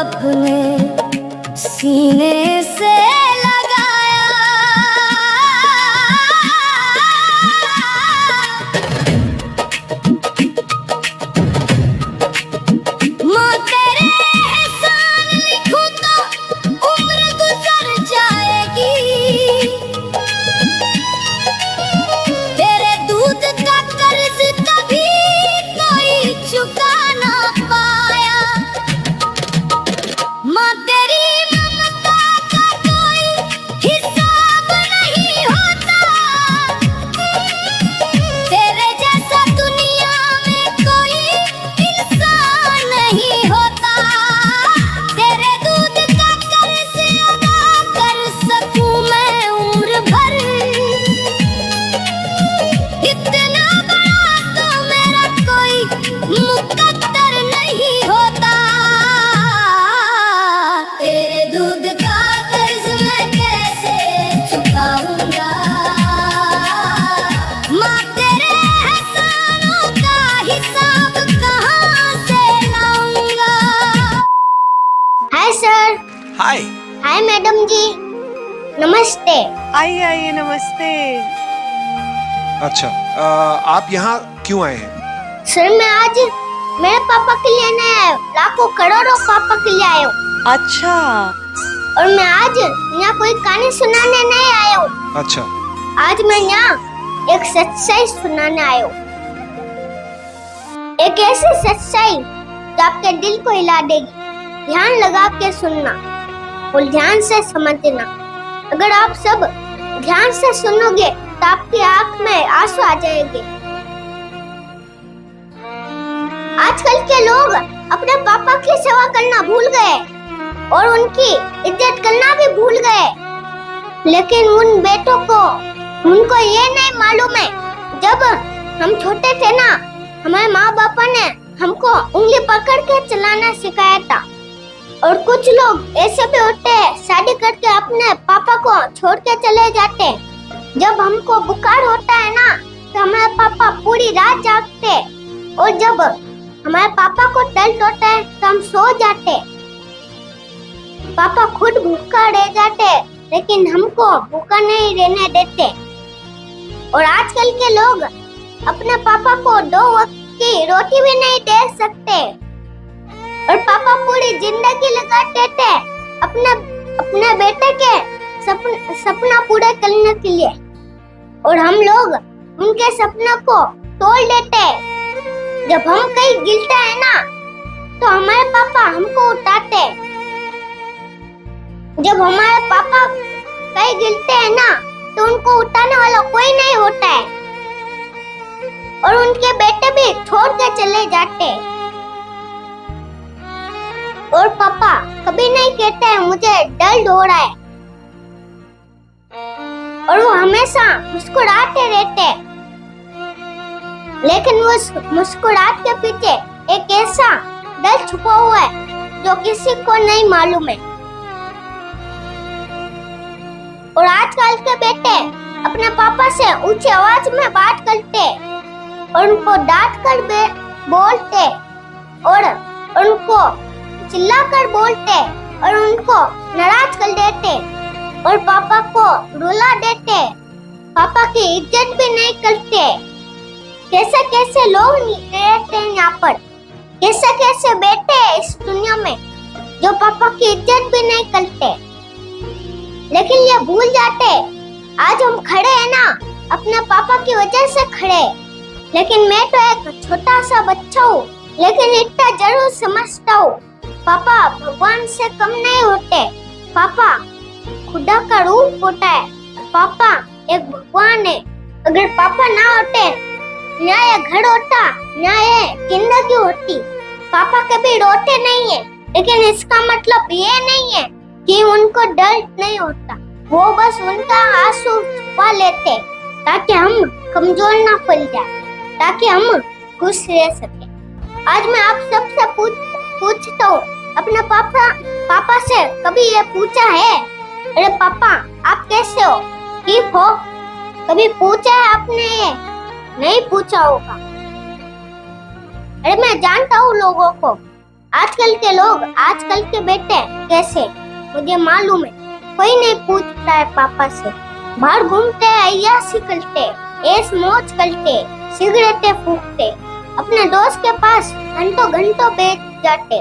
अपने सीने से लगाया, माँ तेरे एहसान लिखूं तो उम्र गुजर जाएगी, तेरे दूध का कर्ज कभी कोई चुका ना पाया। माँ तेरी ममता का कोई हिसाब नहीं होता, तेरे जैसा दुनिया में कोई इंसान नहीं होता, तेरे दूध का कर्ज अदा कर सकूं मैं उम्र भर, इतना बड़ा तो मेरा कोई मुकद्दर नहीं होता, तेरे दूध का कर्ज मैं कैसे चुकाऊंगा, माँ तेरे एहसानों का हिसाब कहाँ से लाऊंगा। Hi sir. हाय। हाय मैडम जी, नमस्ते। आइए आइए, नमस्ते। अच्छा, आप यहाँ क्यों आए हैं? सर मैं आज मेरे पापा के लिए नहीं आया, लाखों करोड़ों पापा के लिए आया हूँ, अच्छा, और मैं आज यहाँ कोई कहानी सुनाने नहीं आया हूँ। अच्छा, आज मैं यहाँ एक सच्चाई सुनाने आया हूँ, एक ऐसी सच्चाई जो आपके दिल को हिला देगी। ध्यान लगा के सुनना और ध्यान से समझना। अगर आप सब ध्यान से सुनोगे तो आपकी आंख में आंसू आ जाएंगे। आजकल के लोग अपने पापा की सेवा करना भूल गए और उनकी इज्जत करना भी भूल गए, लेकिन उन बेटों को उनको ये नहीं मालूम है, जब हम छोटे थे ना, हमारे माँ बापा ने हमको उंगली पकड़ के चलाना सिखाया था। और कुछ लोग ऐसे भी होते हैं, शादी करके अपने पापा को छोड़ के चले जाते। जब हमको बुखार होता है ना, तो हमारे पापा पूरी रात जागते, और जब हमारे पापा को दर्द होता है तो हम सो जाते। पापा खुद भूखा रह जाते, लेकिन हमको भूखा नहीं रहने देते। और आजकल के लोग अपने पापा को 2 वक्त की रोटी भी नहीं दे सकते, और पापा पूरी जिंदगी लगा देते अपने बेटे के सपना पूरा करने के लिए, और हम लोग उनके सपना को तोड़ देते। जब हम कहीं गिरते हैं ना, तो हमारे पापा हमको उठाते। जब हमारे पापा कहीं गिरते हैं ना, तो उनको उठाने वाला कोई नहीं होता है, और उनके बेटे भी छोड़ के चले जाते। और पापा कभी नहीं कहते हैं मुझे दर्द हो रहा है, और वो हमेशा मुस्कुराते रहते। लेकिन उस मुस्कुराहट के पीछे एक ऐसा दर्द छुपा हुआ है जो किसी को नहीं मालूम है। और आजकल के बेटे अपने पापा से ऊंची आवाज में बात करते, और उनको डांट कर बोलते, और उनको चिल्लाकर बोलते, और उनको नाराज कर देते, और पापा को रुला देते। पापा की इज्जत भी नहीं करते। कैसे कैसे लोग रहते हैं यहाँ पर, कैसे कैसे बेटे हैं इस दुनिया में जो पापा की इज्जत भी नहीं करते, लेकिन ये भूल जाते आज हम खड़े हैं ना, अपने पापा की वजह से खड़े। लेकिन मैं तो एक छोटा सा बच्चा हूँ, लेकिन इतना जरूर समझता हूँ, पापा भगवान से कम नहीं होते। पापा खुदा का रूप होता है। पापा एक भगवान है। अगर पापा ना होते ना ये घर होता ना ये जिंदगी होती। पापा कभी रोते नहीं है, लेकिन इसका मतलब ये नहीं है कि उनको दर्द नहीं होता। वो बस उनका आंसू छुपा लेते ताकि हम कमजोर ना पड़ जाए, ताकि हम खुश रह सके। आज मैं आप सबसे पूछता हूँ, अपने पापा से कभी ये पूछा है, अरे पापा आप कैसे हो, ठीक हो? कभी पूछा है आपने? ये नहीं पूछा होगा। अरे मैं जानता हूँ लोगों को, आजकल के लोग, आजकल के बेटे कैसे, मुझे मालूम है। कोई नहीं पूछता है पापा से। बाहर घूमते हैं, अय्याशी करते, ऐश मौज करते, सिगरेटें फूकते, अपने दोस्त के पास घंटों घंटों बैठ जाते,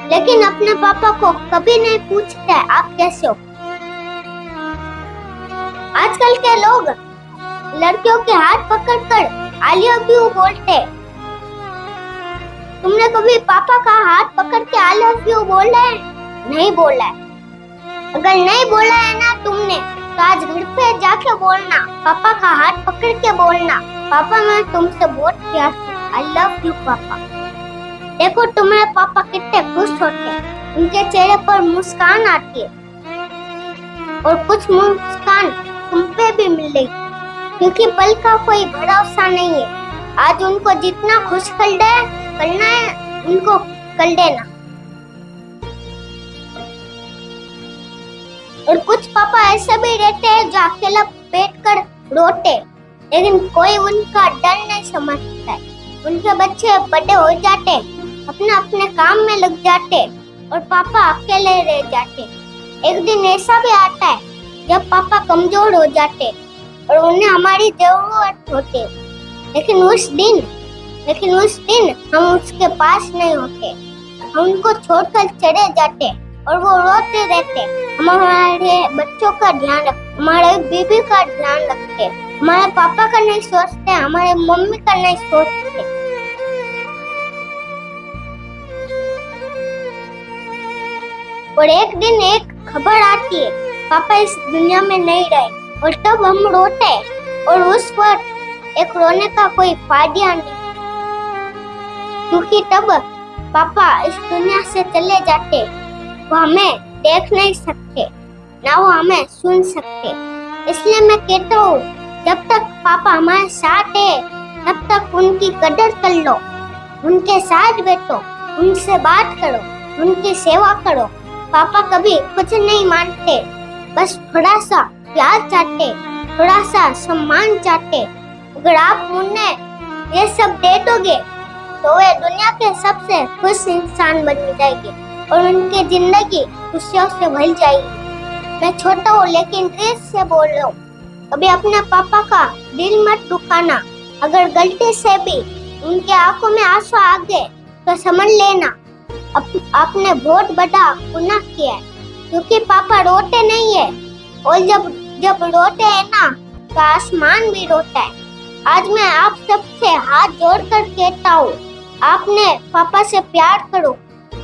लेकिन अपने पापा को कभी नहीं पूछते आप कैसे हो। आजकल के लोग लड़कियों के हाथ पकड़कर आई लव यू बोलते। तुमने कभी पापा का हाथ पकड़ के आई लव यू बोला है? नहीं बोला है। अगर नहीं बोला है ना तुमने, तो आज घर पे जाके बोलना, पापा का हाथ पकड़ के बोलना, पापा मैं तुमसे बहुत प्यार करती हूँ, आई लव यू पापा। देखो तुम्हारे पापा कितने खुश होते हैं, उनके चेहरे पर मुस्कान आती है, और कुछ मुस्कान तुम पे भी मिलेगी, क्योंकि पल का कोई भरोसा नहीं है। आज उनको जितना खुश करना है उनको कर देना। और कुछ पापा ऐसे भी रहते हैं जो अकेला बैठकर रोते, लेकिन कोई उनका डर नहीं समझता है। उनके बच्चे बड़े हो जाते, अपने अपने काम में लग जाते, और पापा अकेले रह जाते। एक दिन ऐसा भी आता है जब पापा कमजोर हो जाते और उन्हें हमारी जरूरत होती, लेकिन उस दिन हम उसके पास नहीं होते। हम उनको छोड़कर चले जाते और वो रोते रहते। हम हमारे बच्चों का ध्यान रखते, हमारे बीबी का ध्यान रखते, हमारे पापा का नहीं सोचते, हमारे मम्मी का नहीं सोचते। और एक दिन एक खबर आती है, पापा इस दुनिया में नहीं रहे, और तब हम रोते, और उस वक्त एक रोने का कोई फायदा नहीं, क्योंकि तब पापा इस दुनिया से चले जाते। वो हमें देख नहीं सकते, ना वो हमें सुन सकते। इसलिए मैं कहता हूँ, जब तक पापा हमारे साथ है तब तक उनकी कदर कर लो, उनके साथ बैठो, उनसे बात करो, उनकी सेवा करो। पापा कभी कुछ नहीं मांगते, बस थोड़ा सा प्यार चाहते, थोड़ा सा सम्मान चाहते। अगर आप उन्हें ये सब दे दोगे तो वे दुनिया के सबसे खुश इंसान बन जाएंगे और उनकी जिंदगी खुशियों से भर जाएगी। मैं छोटा हूँ लेकिन दिल से बोल रहा हूँ, कभी अपने पापा का दिल मत दुखाना। अगर गलती से भी उनके आंखों में आंसू आ गए तो समझ लेना आपने बहुत बड़ा गुनाह किया है, क्योंकि पापा रोते नहीं है, और जब रोते हैं ना तो आसमान भी रोता है। आज मैं आप सबसे हाथ जोड़कर कहता हूँ, आपने पापा से प्यार करो,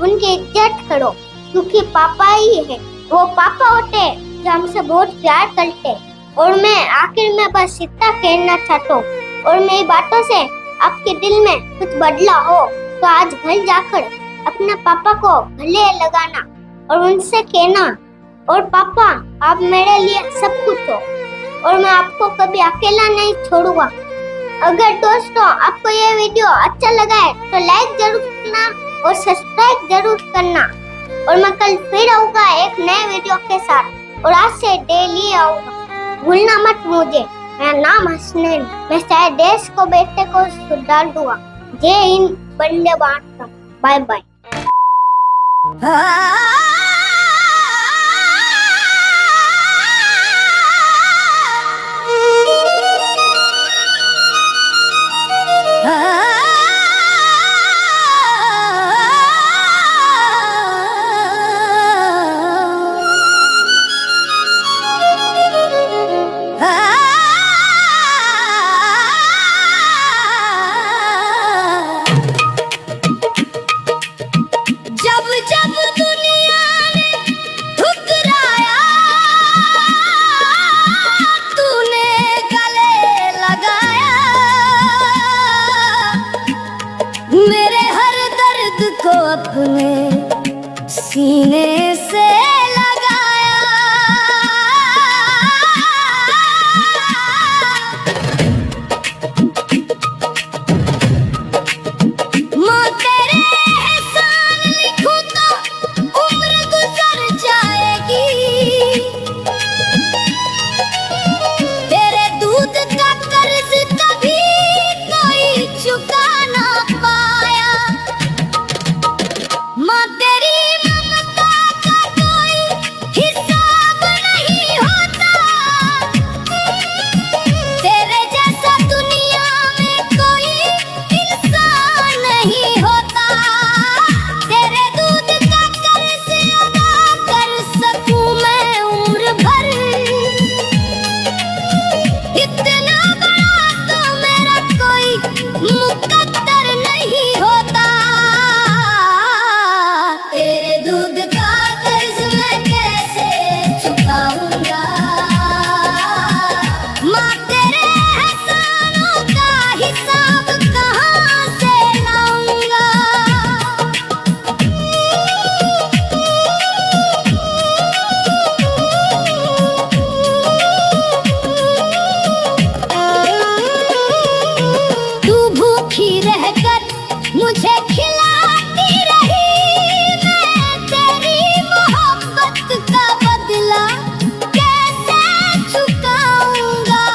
उनकी इज्जत करो, क्योंकि पापा ही है, वो पापा होते हैं जो हमसे बहुत प्यार करते हैं। और मैं आखिर में बस इतना कहना चाहता हूँ, और मेरी बातों से आपके दिल में कुछ बदला हो तो आज घर जाकर अपने पापा को गले लगाना और उनसे कहना, और पापा आप मेरे लिए सब कुछ हो, और मैं आपको कभी अकेला नहीं छोड़ूंगा। अगर दोस्तों आपको ये वीडियो अच्छा लगा है तो लाइक जरूर करना और सब्सक्राइब जरूर करना, और मैं कल फिर आऊंगा एक नए वीडियो के साथ, और आज से डेली आऊंगा। भूलना मत मुझे, मेरा नाम हसनैन। मैं शायद देश को बेटे को सुधार दूंगा। जय हिंद, वंदे मातरम, बाय बाय। जब जब दुनिया बात का बदला कैसे चुकाऊंगा।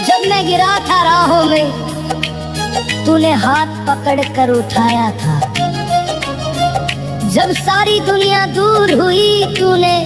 जब मैं गिरा था राहों में तूने हाथ पकड़ कर उठाया था, जब सारी दुनिया दूर हुई तूने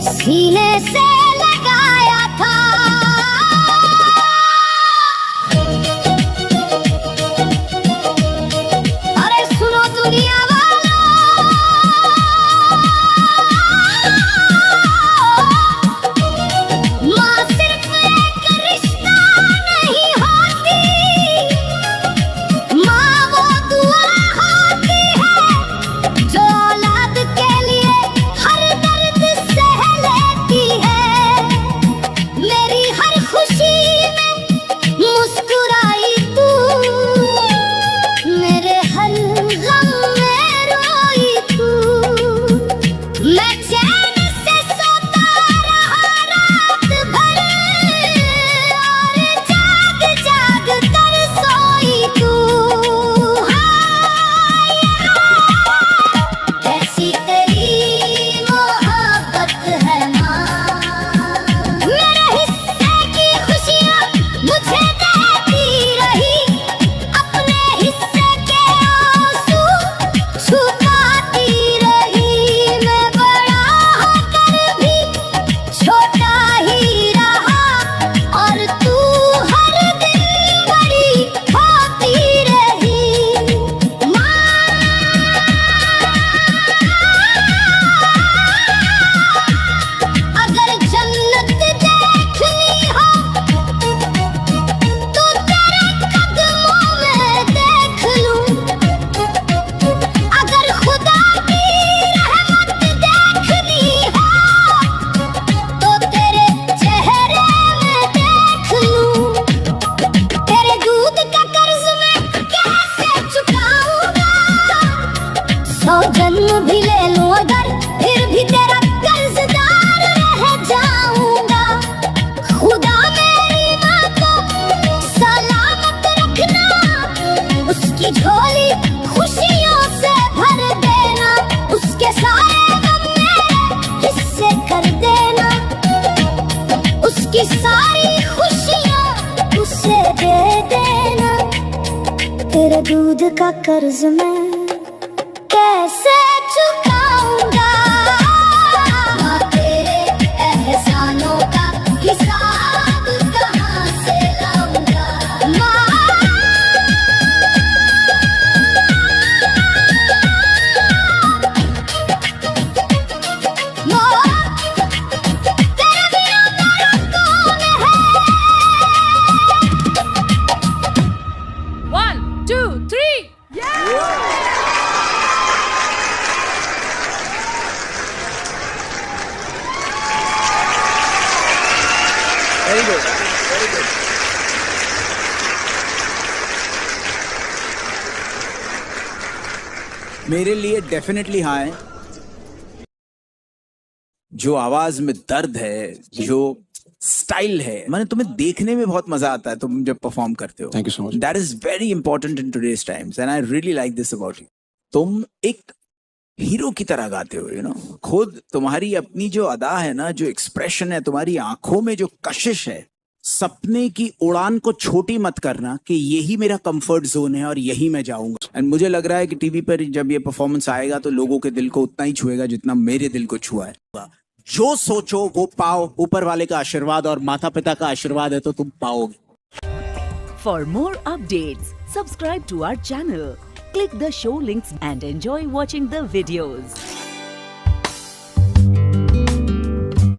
सीने से लगाया था। अरे सुनो दुनिया वालों, माँ सिर्फ एक रिश्ता नहीं होती, माँ वो दुआ होती है जो औलाद के लिए हर दर्द सह लेती है। मेरी हर खुशी में मुस्कुराई तू, मेरे हर गम में रोई तू। मैं चैन से सोता रहा रात भर और जाग जाग कर सोई तू। ऐसी तेरी मोहब्बत है माँ, मेरे हिस्से की खुशियाँ मुझे देती रही, अपने हिस्से के आंसू छुपाती रही। मैं बड़ा होकर भी छोटा ही रहा और तू हर दिन बड़ी होती रही माँ। अगर जन्नत देखनी हो तो तेरे कदमों में देख लूं, अगर खुदा की रहमत देखनी हो तो तेरे चेहरे में देख लूं। तेरे दूध का कर्ज मैं कैसे चुकाऊंगा, 100 जन्म भी ले लूं अगर फिर भी तेरा कर्जदार रह जाऊंगा। खुदा मेरी माँ को सलामत रखना, उसकी झोली खुशियों से भर देना, उसके सारे गम मेरे हिस्से कर देना, उसकी सारी खुशियाँ उसे दे देना। तेरे दूध का कर्ज मैं कैसे चुकाऊंगा, माँ तेरे एहसानों का हिसाब कहाँ से लाऊंगा। माँ तेरे बिना मेरा कौन है। 1, 2, 3. Very good, very good. मेरे लिए डेफिनेटली हाँ है। जो आवाज में दर्द है, जो स्टाइल है, मैंने तुम्हें देखने में बहुत मजा आता है तुम जब परफॉर्म करते हो। Thank you so much. That is very important in today's times and I really like this about you. तुम एक हीरो की तरह गाते हो, यू नो। खुद तुम्हारी अपनी जो अदा है ना, जो एक्सप्रेशन है, तुम्हारी आंखों में जो कशिश है, सपने की उड़ान को छोटी मत करना कि यही मेरा कंफर्ट जोन है और यही मैं जाऊंगा। एंड मुझे लग रहा है कि टीवी पर जब ये परफॉर्मेंस आएगा तो लोगों के दिल को उतना ही छुएगा जितना मेरे दिल को छुआ है। जो सोचो वो पाओ, ऊपर वाले का आशीर्वाद और माता पिता का आशीर्वाद है तो तुम पाओगे। For more updates, subscribe to our channel, click the show links and enjoy watching the videos.